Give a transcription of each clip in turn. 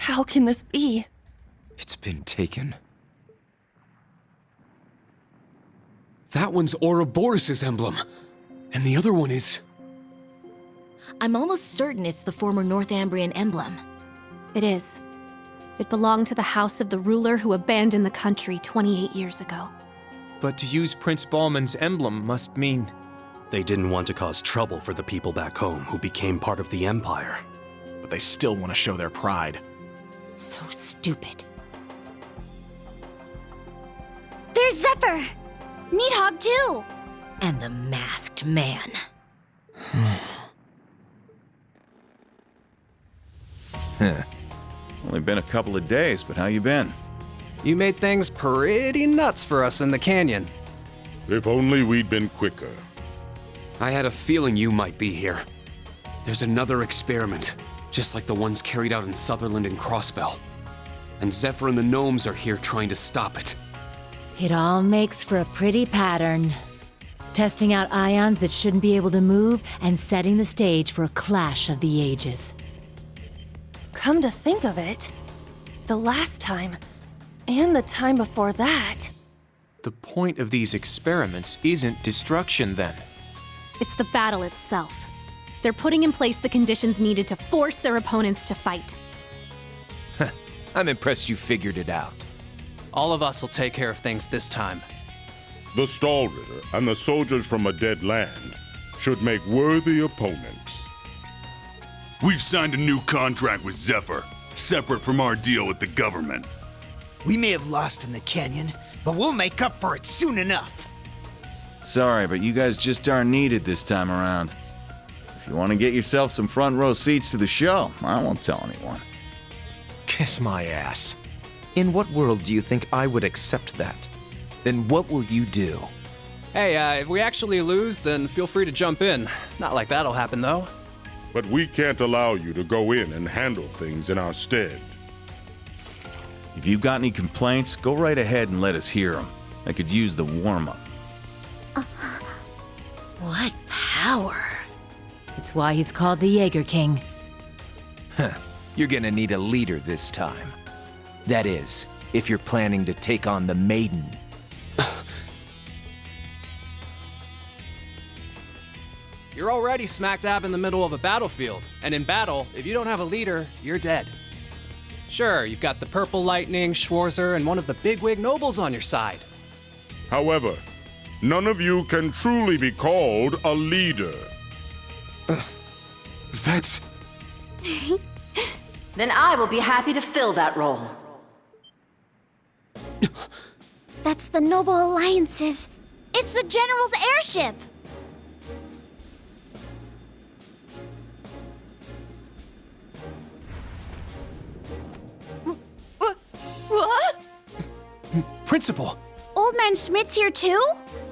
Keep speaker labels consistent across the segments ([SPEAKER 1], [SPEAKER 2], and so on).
[SPEAKER 1] How can this be?
[SPEAKER 2] It's been taken. That one's Ouroboros' emblem. And the other one is...
[SPEAKER 3] I'm almost certain it's the former Northumbrian emblem.
[SPEAKER 1] It is. It belonged to the house of the ruler who abandoned the country 28 years ago.
[SPEAKER 4] But to use Prince Balmond's emblem must mean...
[SPEAKER 5] They didn't want to cause trouble for the people back home who became part of the Empire.
[SPEAKER 6] But they still want to show their pride.
[SPEAKER 3] So stupid.
[SPEAKER 7] There's Zephyr! Needhog too!
[SPEAKER 3] And the masked man.
[SPEAKER 8] Only been a couple of days, but how you been?
[SPEAKER 9] You made things pretty nuts for us in the canyon.
[SPEAKER 10] If only we'd been quicker.
[SPEAKER 2] I had a feeling you might be here. There's another experiment, just like the ones carried out in Sutherland and Crossbell. And Zephyr and the gnomes are here trying to stop it.
[SPEAKER 11] It all makes for a pretty pattern. Testing out ions that shouldn't be able to move and setting the stage for a clash of the ages.
[SPEAKER 1] Come to think of it, the last time, and the time before that...
[SPEAKER 4] The point of these experiments isn't destruction, then.
[SPEAKER 1] It's the battle itself. They're putting in place the conditions needed to force their opponents to fight.
[SPEAKER 4] I'm impressed you figured it out.
[SPEAKER 9] All of us will take care of things this time.
[SPEAKER 10] The Stallritter and the soldiers from a dead land should make worthy opponents.
[SPEAKER 12] We've signed a new contract with Zephyr, separate from our deal with the government.
[SPEAKER 13] We may have lost in the canyon, but we'll make up for it soon enough.
[SPEAKER 8] Sorry, but you guys just aren't needed this time around. If you want to get yourself some front row seats to the show, I won't tell anyone.
[SPEAKER 14] Kiss my ass. In what world do you think I would accept that? Then what will you do?
[SPEAKER 9] Hey, if we actually lose, then feel free to jump in. Not like that'll happen, though.
[SPEAKER 10] But we can't allow you to go in and handle things in our stead.
[SPEAKER 8] If you've got any complaints, go right ahead and let us hear them. I could use the warm-up.
[SPEAKER 3] What power.
[SPEAKER 11] It's why he's called the Jaeger King.
[SPEAKER 14] You're gonna need a leader this time. That is, if you're planning to take on the Maiden.
[SPEAKER 9] You're already smack dab in the middle of a battlefield, and in battle, if you don't have a leader, you're dead. Sure, you've got the Purple Lightning, Schwarzer, and one of the bigwig nobles on your side.
[SPEAKER 10] However, none of you can truly be called a leader.
[SPEAKER 2] That's...
[SPEAKER 15] Then I will be happy to fill that role.
[SPEAKER 7] That's the Noble Alliance's. It's the General's airship!
[SPEAKER 1] What?
[SPEAKER 4] Principal!
[SPEAKER 7] Old Man Schmidt's here too?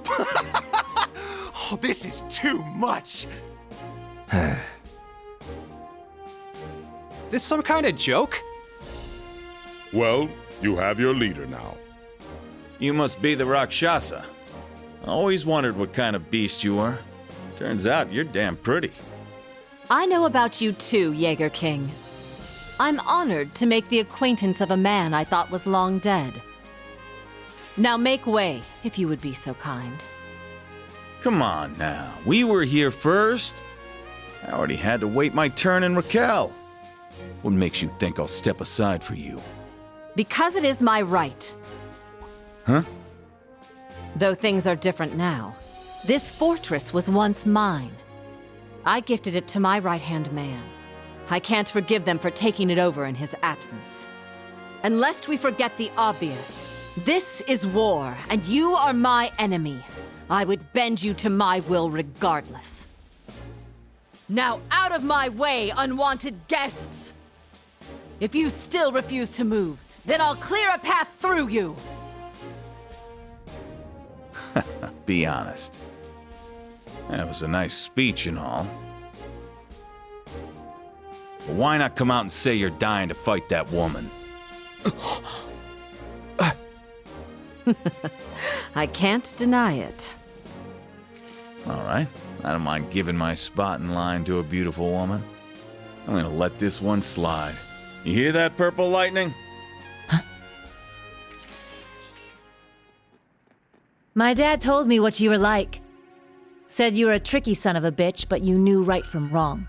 [SPEAKER 13] Oh, this is too much!
[SPEAKER 9] This some kind of joke?
[SPEAKER 10] Well, you have your leader now.
[SPEAKER 8] You must be the Rakshasa. Always wondered what kind of beast you were. Turns out you're damn pretty.
[SPEAKER 15] I know about you too, Jaeger King. I'm honored to make the acquaintance of a man I thought was long dead. Now make way, if you would be so kind.
[SPEAKER 8] Come on now, we were here first. I already had to wait my turn in Raquel. What makes you think I'll step aside for you?
[SPEAKER 15] Because it is my right.
[SPEAKER 8] Huh?
[SPEAKER 15] Though things are different now. This fortress was once mine. I gifted it to my right-hand man. I can't forgive them for taking it over in his absence. And lest we forget the obvious, this is war, and you are my enemy. I would bend you to my will regardless. Now out of my way, unwanted guests! If you still refuse to move, then I'll clear a path through you!
[SPEAKER 8] Be honest. That was a nice speech and all. But why not come out and say you're dying to fight that woman?
[SPEAKER 15] I can't deny it.
[SPEAKER 8] All right, I don't mind giving my spot in line to a beautiful woman. I'm gonna let this one slide. You hear that, Purple Lightning?
[SPEAKER 11] My dad told me what you were like. Said you were a tricky son of a bitch, but you knew right from wrong.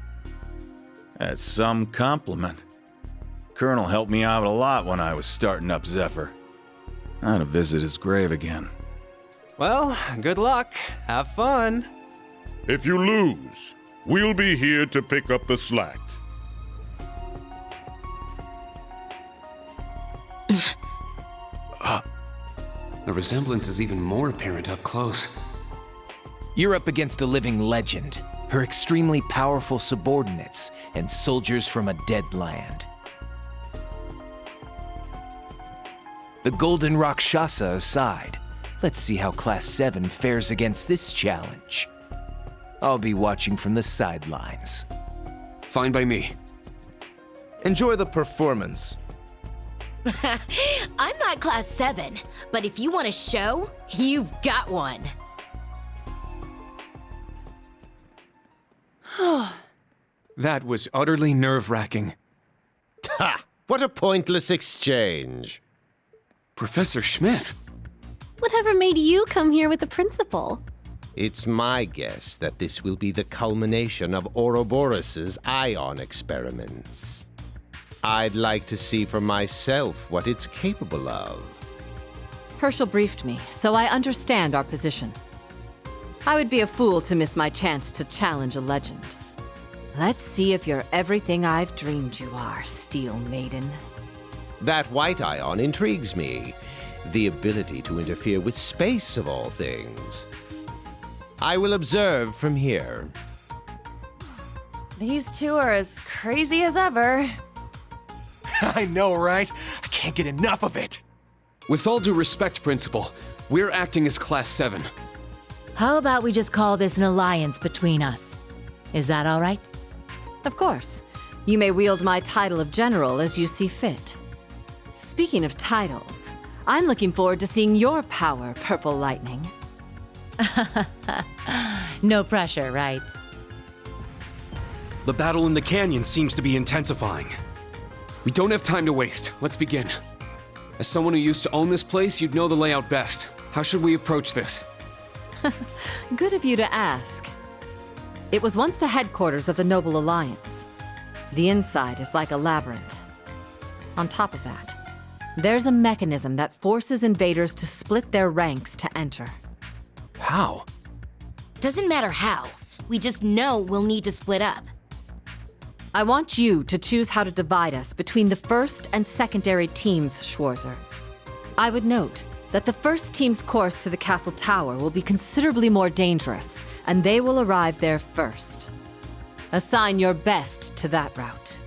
[SPEAKER 8] That's some compliment. Colonel helped me out a lot when I was starting up Zephyr. I had to visit his grave again.
[SPEAKER 9] Well, good luck. Have fun.
[SPEAKER 10] If you lose, we'll be here to pick up the slack.
[SPEAKER 2] The resemblance is even more apparent up close.
[SPEAKER 14] You're up against a living legend, her extremely powerful subordinates, and soldiers from a dead land. The Golden Rakshasa aside, let's see how Class 7 fares against this challenge. I'll be watching from the sidelines.
[SPEAKER 2] Fine by me.
[SPEAKER 16] Enjoy the performance.
[SPEAKER 3] I'm not Class 7, but if you want a show, you've got one.
[SPEAKER 4] That was utterly nerve-wracking.
[SPEAKER 16] Ha! What a pointless exchange.
[SPEAKER 2] Professor Schmidt.
[SPEAKER 7] Whatever made you come here with the principal?
[SPEAKER 16] It's my guess that this will be the culmination of Ouroboros' ion experiments. I'd like to see for myself what it's capable of.
[SPEAKER 15] Herschel briefed me, so I understand our position. I would be a fool to miss my chance to challenge a legend. Let's see if you're everything I've dreamed you are, Steel Maiden.
[SPEAKER 16] That white ion intrigues me. The ability to interfere with space, of all things. I will observe from here.
[SPEAKER 1] These two are as crazy as ever.
[SPEAKER 14] I know, right? I can't get enough of it.
[SPEAKER 2] With all due respect, Principal, we're acting as Class 7.
[SPEAKER 11] How about we just call this an alliance between us? Is that all right?
[SPEAKER 15] Of course. You may wield my title of general as you see fit. Speaking of titles, I'm looking forward to seeing your power, Purple Lightning.
[SPEAKER 11] No pressure, right?
[SPEAKER 5] The battle in the canyon seems to be intensifying.
[SPEAKER 2] We don't have time to waste. Let's begin. As someone who used to own this place, you'd know the layout best. How should we approach this?
[SPEAKER 15] Good of you to ask. It was once the headquarters of the Noble Alliance. The inside is like a labyrinth. On top of that, there's a mechanism that forces invaders to split their ranks to enter.
[SPEAKER 4] How?
[SPEAKER 3] Doesn't matter how. We just know we'll need to split up.
[SPEAKER 15] I want you to choose how to divide us between the first and secondary teams, Schwarzer. I would note that the first team's course to the castle tower will be considerably more dangerous, and they will arrive there first. Assign your best to that route.